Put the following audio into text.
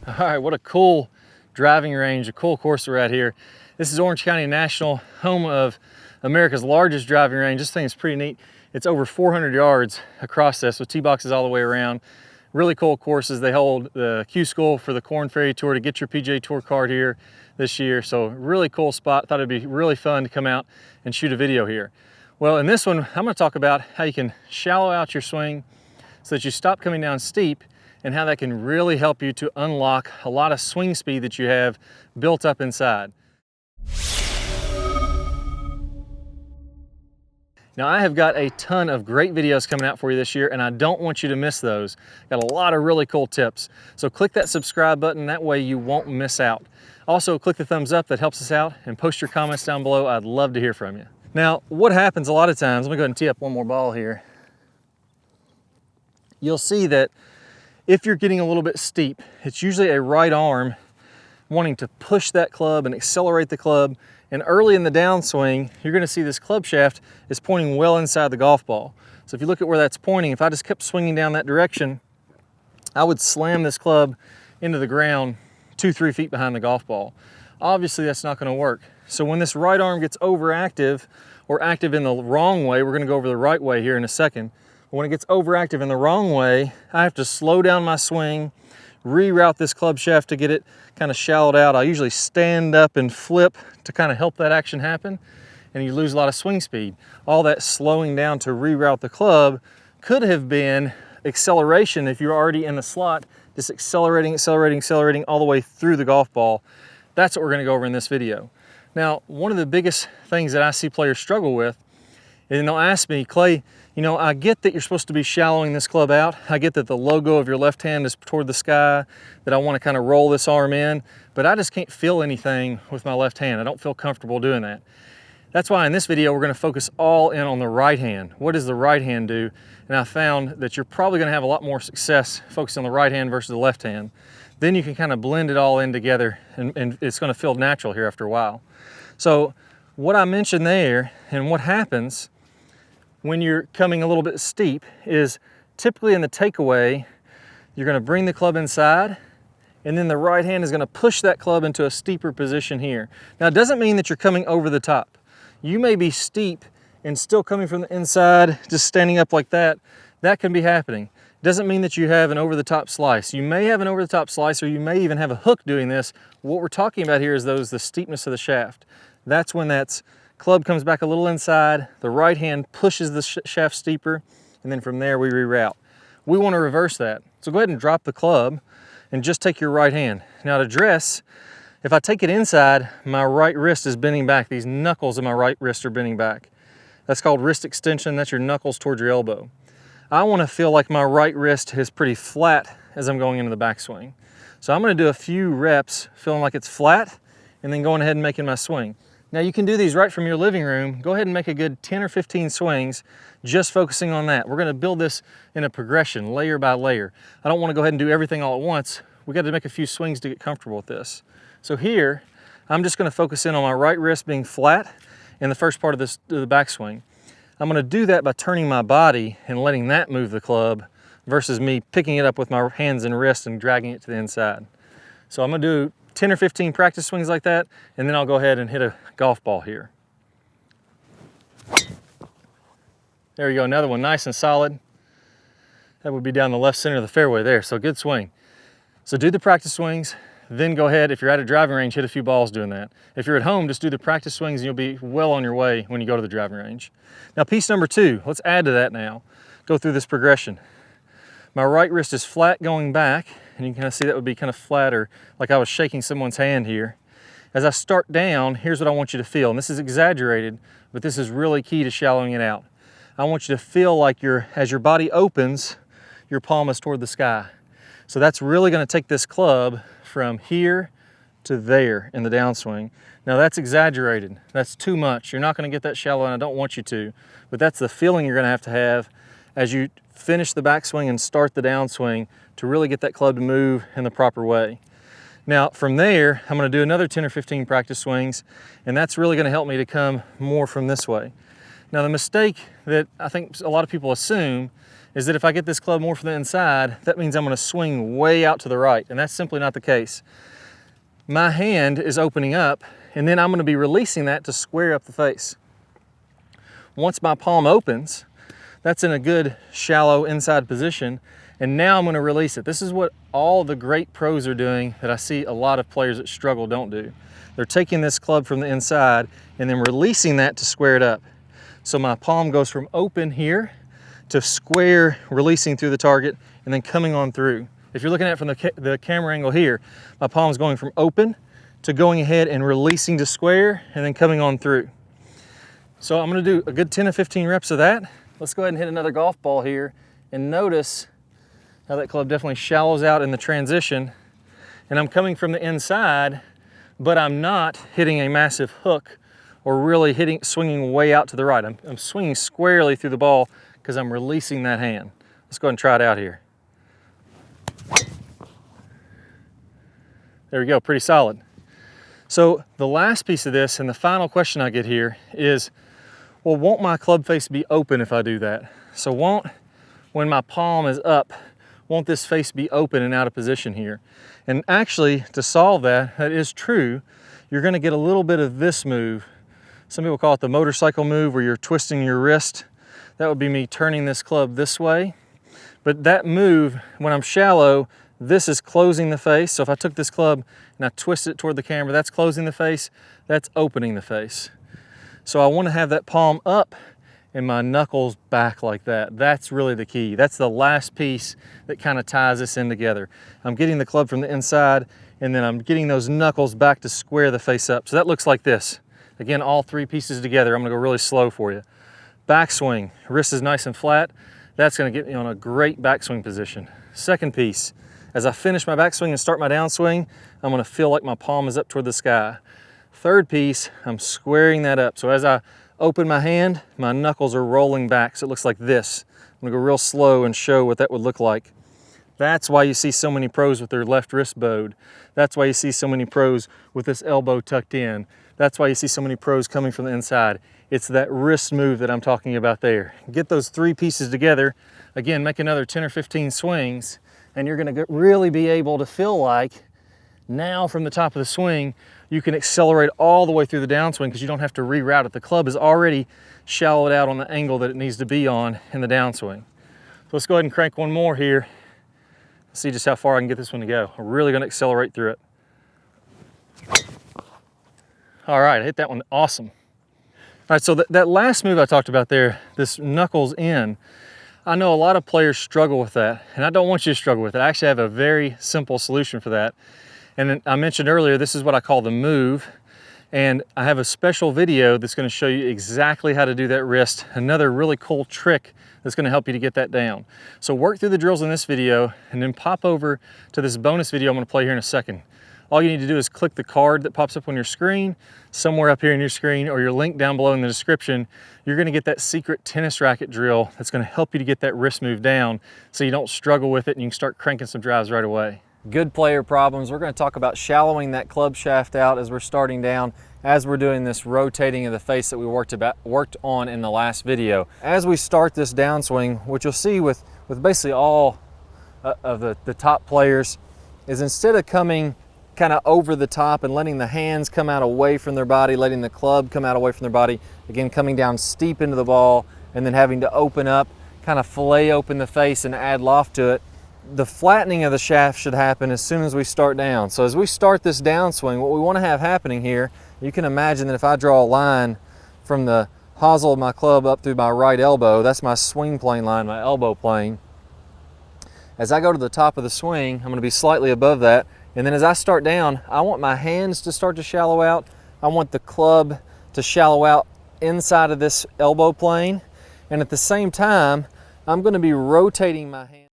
All right, what a cool driving range, a cool course we're at here. This is Orange County National, home of America's largest driving range. This thing is pretty neat. It's over 400 yards across this with tee boxes all the way around. Really cool courses. They hold the Q School for the Corn Ferry Tour to get your PGA Tour card here this year. So really cool spot. Thought it'd be really fun to come out and shoot a video here. Well, in this one, I'm gonna talk about how you can shallow out your swing so that you stop coming down steep, and how that can really help you to unlock a lot of swing speed that you have built up inside. Now, I have got a ton of great videos coming out for you this year, and I don't want you to miss those. Got a lot of really cool tips. So click that subscribe button, that way you won't miss out. Also, click the thumbs up, that helps us out, and post your comments down below. I'd love to hear from you. Now, what happens a lot of times, let me go ahead and tee up one more ball here. You'll see that if you're getting a little bit steep, it's usually a right arm wanting to push that club and accelerate the club. And early in the downswing, you're gonna see this club shaft is pointing well inside the golf ball. So if you look at where that's pointing, if I just kept swinging down that direction, I would slam this club into the ground 2-3 feet behind the golf ball. Obviously, that's not gonna work. So when this right arm gets overactive or active in the wrong way, we're gonna go over the right way here in a second. When it gets overactive in the wrong way, I have to slow down my swing, reroute this club shaft to get it kind of shallowed out. I usually stand up and flip to kind of help that action happen, and you lose a lot of swing speed. All that slowing down to reroute the club could have been acceleration if you're already in the slot, just accelerating all the way through the golf ball. That's what we're gonna go over in this video. Now, one of the biggest things that I see players struggle with, and they'll ask me, Clay, you know, I get that you're supposed to be shallowing this club out. I get that the logo of your left hand is toward the sky, that I want to kind of roll this arm in, but I just can't feel anything with my left hand. I don't feel comfortable doing that. That's why in this video, we're going to focus all in on the right hand. What does the right hand do? And I found that you're probably going to have a lot more success focusing on the right hand versus the left hand. Then you can kind of blend it all in together, and it's going to feel natural here after a while. So what I mentioned there and what happens when you're coming a little bit steep is typically in the takeaway, you're going to bring the club inside, and then the right hand is going to push that club into a steeper position here. Now, it doesn't mean that you're coming over the top. You may be steep and still coming from the inside, just standing up like that. That can be happening. It doesn't mean that you have an over-the-top slice. You may have an over-the-top slice, or you may even have a hook doing this. What we're talking about here is the steepness of the shaft. That's when that's club comes back a little inside, the right hand pushes the shaft steeper, and then from there we reroute. We want to reverse that. So go ahead and drop the club and just take your right hand. Now to dress, if I take it inside, my right wrist is bending back. These knuckles of my right wrist are bending back. That's called wrist extension. That's your knuckles towards your elbow. I want to feel like my right wrist is pretty flat as I'm going into the backswing. So I'm going to do a few reps feeling like it's flat, and then going ahead and making my swing. Now you can do these right from your living room. Go ahead and make a good 10 or 15 swings, just focusing on that. We're gonna build this in a progression, layer by layer. I don't wanna go ahead and do everything all at once. We gotta make a few swings to get comfortable with this. So here, I'm just gonna focus in on my right wrist being flat in the first part of the backswing. I'm gonna do that by turning my body and letting that move the club versus me picking it up with my hands and wrists and dragging it to the inside. So I'm gonna do 10 or 15 practice swings like that, and then I'll go ahead and hit a golf ball here. There you go, another one, nice and solid. That would be down the left center of the fairway there, so good swing. So do the practice swings, then go ahead, if you're at a driving range, hit a few balls doing that. If you're at home, just do the practice swings and you'll be well on your way when you go to the driving range. Now piece number 2, let's add to that now. Go through this progression. My right wrist is flat going back, and you can kind of see that would be kind of flat, or like I was shaking someone's hand here. As I start down, here's what I want you to feel, and this is exaggerated, but this is really key to shallowing it out. I want you to feel like as your body opens, your palm is toward the sky. So that's really going to take this club from here to there in the downswing. Now that's exaggerated. That's too much. You're not going to get that shallow, and I don't want you to, but that's the feeling you're going to have as you finish the backswing and start the downswing to really get that club to move in the proper way. Now from there, I'm going to do another 10 or 15 practice swings, and that's really going to help me to come more from this way. Now the mistake that I think a lot of people assume is that if I get this club more from the inside, that means I'm going to swing way out to the right, and that's simply not the case. My hand is opening up, and then I'm going to be releasing that to square up the face. Once my palm opens, that's in a good shallow inside position, and now I'm going to release it. This is what all the great pros are doing that I see a lot of players that struggle don't do. They're taking this club from the inside and then releasing that to square it up. So my palm goes from open here to square, releasing through the target, and then coming on through. If you're looking at it from the camera angle here, my palm's going from open to going ahead and releasing to square, and then coming on through. So I'm gonna do a good 10 to 15 reps of that. Let's go ahead and hit another golf ball here, and notice how that club definitely shallows out in the transition. And I'm coming from the inside, but I'm not hitting a massive hook or really swinging way out to the right. I'm swinging squarely through the ball because I'm releasing that hand. Let's go ahead and try it out here. There we go, pretty solid. So the last piece of this, and the final question I get here is, well, won't my club face be open if I do that? So when my palm is up, won't this face be open and out of position here? And actually, to solve that, that is true. You're gonna get a little bit of this move. Some people call it the motorcycle move, where you're twisting your wrist. That would be me turning this club this way. But that move, when I'm shallow, this is closing the face. So if I took this club and I twist it toward the camera, that's closing the face, that's opening the face. So I want to have that palm up and my knuckles back like that. That's really the key. That's the last piece that kind of ties this in together. I'm getting the club from the inside, and then I'm getting those knuckles back to square the face up. So that looks like this. Again, all three pieces together. I'm gonna go really slow for you. Backswing, wrist is nice and flat. That's gonna get me on a great backswing position. Second piece, as I finish my backswing and start my downswing, I'm gonna feel like my palm is up toward the sky. Third piece, I'm squaring that up. So as I open my hand, my knuckles are rolling back, so it looks like this. I'm gonna go real slow and show what that would look like. That's why you see so many pros with their left wrist bowed. That's why you see so many pros with this elbow tucked in. That's why you see so many pros coming from the inside. It's that wrist move that I'm talking about there. Get those three pieces together. Again, make another 10 or 15 swings, and you're gonna really be able to feel like now from the top of the swing, you can accelerate all the way through the downswing because you don't have to reroute it. The club is already shallowed out on the angle that it needs to be on in the downswing. So let's go ahead and crank one more here. See just how far I can get this one to go. I'm really gonna accelerate through it. All right, I hit that one, awesome. All right, so that last move I talked about there, this knuckles in, I know a lot of players struggle with that, and I don't want you to struggle with it. I actually have a very simple solution for that. And I mentioned earlier, this is what I call the move. And I have a special video that's gonna show you exactly how to do that wrist. Another really cool trick that's gonna help you to get that down. So work through the drills in this video and then pop over to this bonus video I'm gonna play here in a second. All you need to do is click the card that pops up on your screen, somewhere up here in your screen, or your link down below in the description. You're gonna get that secret tennis racket drill that's gonna help you to get that wrist move down so you don't struggle with it and you can start cranking some drives right away. Good player problems. We're going to talk about shallowing that club shaft out as we're starting down, as we're doing this rotating of the face that we worked on in the last video. As we start this downswing, what you'll see with basically all of the top players is instead of coming kind of over the top and letting the hands come out away from their body, letting the club come out away from their body, again coming down steep into the ball and then having to open up, kind of fillet open the face and add loft to it. The flattening of the shaft should happen as soon as we start down. So as we start this downswing, what we want to have happening here, you can imagine that if I draw a line from the hosel of my club up through my right elbow, that's my swing plane line, my elbow plane. As I go to the top of the swing, I'm going to be slightly above that. And then as I start down, I want my hands to start to shallow out. I want the club to shallow out inside of this elbow plane. And at the same time, I'm going to be rotating my hand.